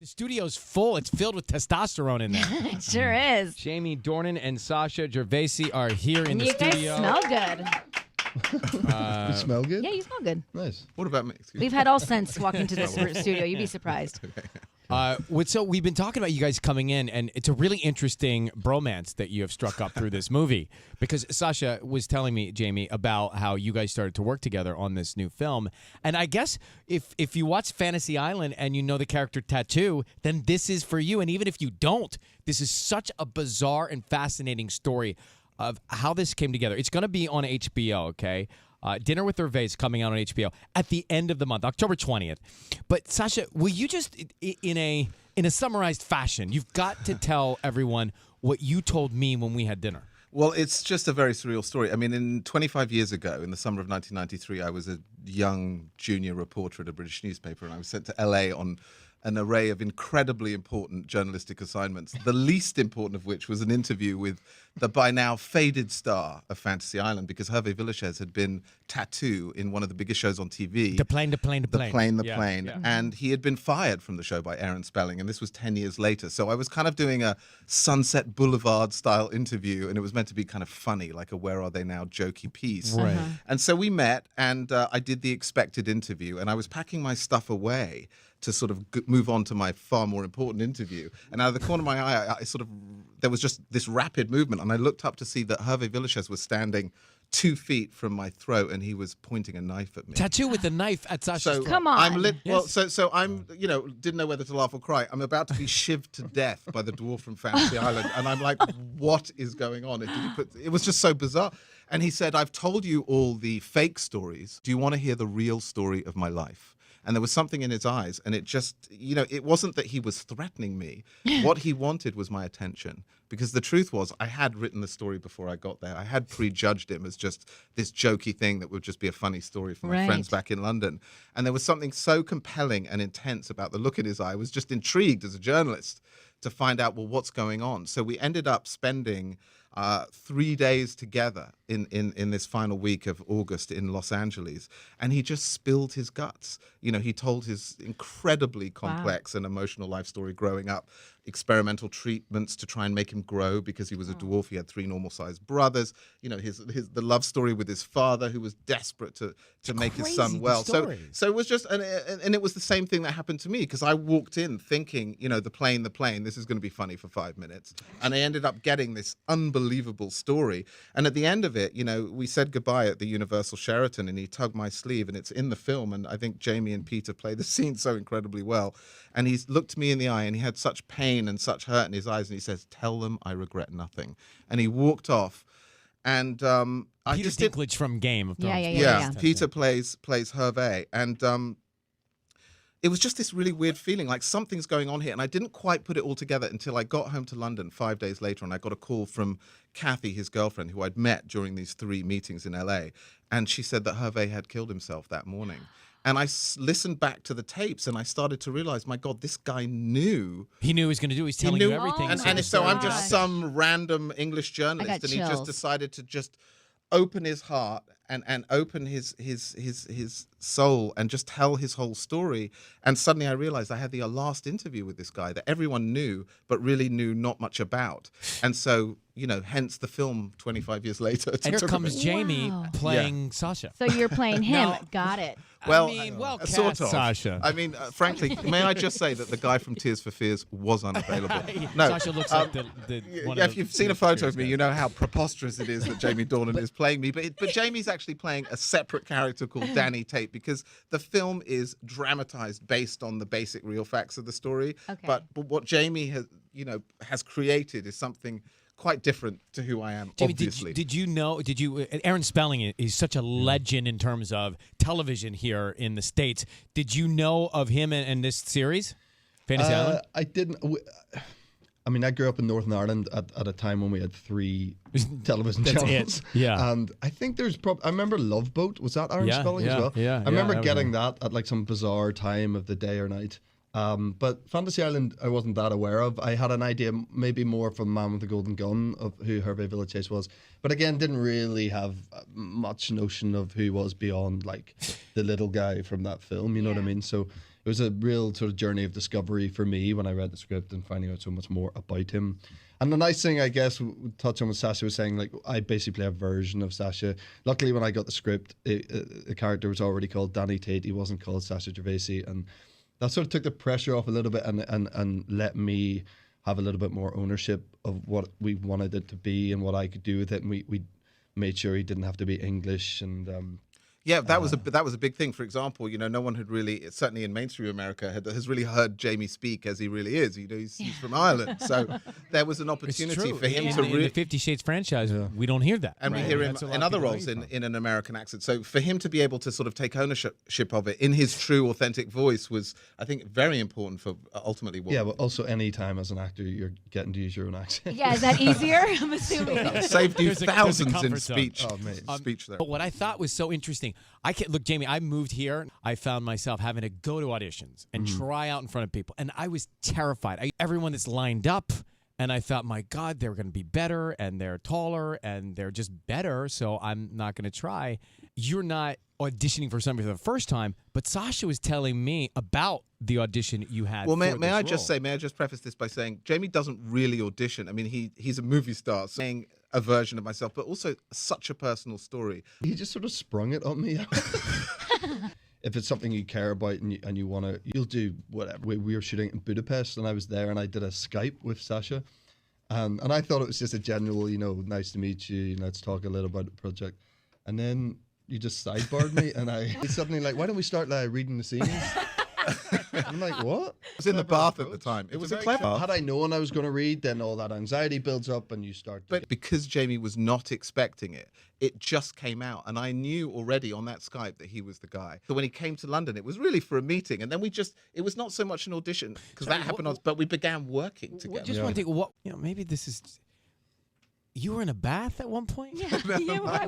The studio's full. It's filled with testosterone in there. It sure is. Jamie Dornan and Sacha Gervasi are here in the You guys studio. smell good. You smell good? Yeah, you smell good. Nice. What about me? Excuse We've me. had all sense walking to this studio. You'd be surprised. So we've been talking about you guys coming in, and it's a really interesting bromance that you have struck up through this movie. Because Sacha was telling me, Jamie, about how you guys started to work together on this new film. And I guess if you watch Fantasy Island and you know the character Tattoo, then this is for you. And even if you don't, this is such a bizarre and fascinating story of how this came together. It's going to be on HBO, okay? Dinner with Hervé is coming out on HBO at the end of the month, October 20th. But Sacha, will you just, in a summarized fashion, you've got to tell everyone what you told me when we had dinner. Well, it's just a very surreal story. I mean, 25 years ago, in the summer of 1993, I was a young junior reporter at a British newspaper, and I was sent to LA on an array of incredibly important journalistic assignments, the least important of which was an interview with the by now faded star of Fantasy Island, because Hervé Villechaize had been Tattoo in one of the biggest shows on TV. The plane. The Plane. Yeah. And he had been fired from the show by Aaron Spelling, and this was 10 years later. So I was kind of doing a Sunset Boulevard style interview, and it was meant to be kind of funny, like a Where Are They Now jokey piece. Right. And so we met, and I did the expected interview, and I was packing my stuff away to sort of move on to my far more important interview. And out of the corner of my eye, there was just this rapid movement, and I looked up to see that Hervé Villechaize was standing 2 feet from my throat, and he was pointing a knife at me. Tattoo with a knife at Sacha's throat. Come on. I'm lit. Yes. Well, so I'm, didn't know whether to laugh or cry. I'm about to be shivved to death by the dwarf from Fantasy Island, and I'm like, what is going on? It was just so bizarre. And he said, I've told you all the fake stories. Do you want to hear the real story of my life? And there was something in his eyes, and it just, it wasn't that he was threatening me. What he wanted was my attention. Because the truth was, I had written the story before I got there. I had prejudged him as just this jokey thing that would just be a funny story for my friends back in London. And there was something so compelling and intense about the look in his eye. I was just intrigued as a journalist to find out, well, what's going on? So we ended up spending 3 days together in this final week of August in Los Angeles, and he just spilled his guts. He told his incredibly complex and emotional life story growing up, experimental treatments to try and make him grow because he was a dwarf. He had 3 normal-sized brothers. The love story with his father, who was desperate to make his son well. So it was just, and it was the same thing that happened to me, because I walked in thinking, the plane, this is going to be funny for 5 minutes, and I ended up getting this unbelievable story. And at the end of it, we said goodbye at the Universal Sheraton, and he tugged my sleeve, and it's in the film, and I think Jamie and Peter play the scene so incredibly well. And he looked me in the eye, and he had such pain and such hurt in his eyes, and he says, "Tell them I regret nothing." And he walked off, and I Peter just Dinklage from Game of Thrones. Yeah. Peter plays Hervé, and it was just this really weird feeling, like something's going on here, and I didn't quite put it all together until I got home to London 5 days later, and I got a call from Kathy, his girlfriend, who I'd met during these 3 meetings in LA, and she said that Hervé had killed himself that morning. And I listened back to the tapes, and I started to realize, my God, this guy knew. He knew he was going to do. He's telling you everything. And so I'm just some random English journalist, and he just decided to just open his heart and open his soul and just tell his whole story. And suddenly I realized I had the last interview with this guy that everyone knew, but really knew not much about. And so, hence the film 25 frankly. And here comes Jamie playing Sacha. So you're playing him. No. Got it. Well, sort of. Sacha. I mean, frankly, may I just say that the guy from Tears for Fears was unavailable? No, Sacha looks like if you've seen a photo of me, you know how preposterous it is that Jamie Dornan is playing me. But Jamie's actually playing a separate character called Danny Tate, because the film is dramatized based on the basic real facts of the story. Okay. But what Jamie has created is something quite different to who I am, Jamie, obviously. Did you know, Aaron Spelling is such a legend in terms of television here in the States. Did you know of him and this series, Fantasy Island? I didn't. I mean, I grew up in Northern Ireland at a time when we had 3 television channels. Yeah. And I think there's I remember Love Boat. Was that Aaron Spelling as well? Yeah. I remember getting that at like some bizarre time of the day or night. But Fantasy Island, I wasn't that aware of. I had an idea, maybe more from Man with the Golden Gun, of who Hervé Villechaize was. But again, didn't really have much notion of who he was beyond like the little guy from that film. You know what I mean? So it was a real sort of journey of discovery for me when I read the script and finding out so much more about him. And the nice thing, I guess, touch on what Sacha was saying, like I basically play a version of Sacha. Luckily, when I got the script, the character was already called Danny Tate. He wasn't called Sacha Gervasi, and that sort of took the pressure off a little bit and let me have a little bit more ownership of what we wanted it to be and what I could do with it. And we made sure he didn't have to be English and. Yeah, that was a big thing. For example, no one had really, certainly in mainstream America, has really heard Jamie speak as he really is. He's from Ireland, so there was an opportunity for him to in the 50 Shades franchise. We don't hear that, and we hear him in other roles in an American accent. So for him to be able to sort of take ownership of it in his true, authentic voice was, I think, very important for ultimately. Yeah, but also any time as an actor you're getting to use your own accent. Yeah, is that easier? I'm assuming. Saved you thousands in speech there. But what I thought was so interesting. Look, Jamie, I moved here. I found myself having to go to auditions and try out in front of people. And I was terrified. Everyone that's lined up, and I thought, my God, they're going to be better, and they're taller, and they're just better, so I'm not going to try. You're not auditioning for somebody for the first time, but Sacha was telling me about the audition you had. Well, may I just preface this by saying Jamie doesn't really audition. I mean, he's a movie star, saying a version of myself, but also such a personal story. He just sort of sprung it on me. If it's something you care about and you want to, you'll do whatever. We were shooting in Budapest, and I was there, and I did a Skype with Sacha, and I thought it was just a general, nice to meet you, let's talk a little about the project, and then you just sidebarred me, and it's suddenly like, why don't we start reading the scenes? I'm like, what? I was in the bath at the time. It was a clever. Had I known I was going to read, then all that anxiety builds up and you start. But because Jamie was not expecting it, it just came out. And I knew already on that Skype that he was the guy. So when he came to London, it was really for a meeting. And then it was not so much an audition because that happened, but we began working together. Just one thing, maybe this is, you were in a bath at one point? Yeah.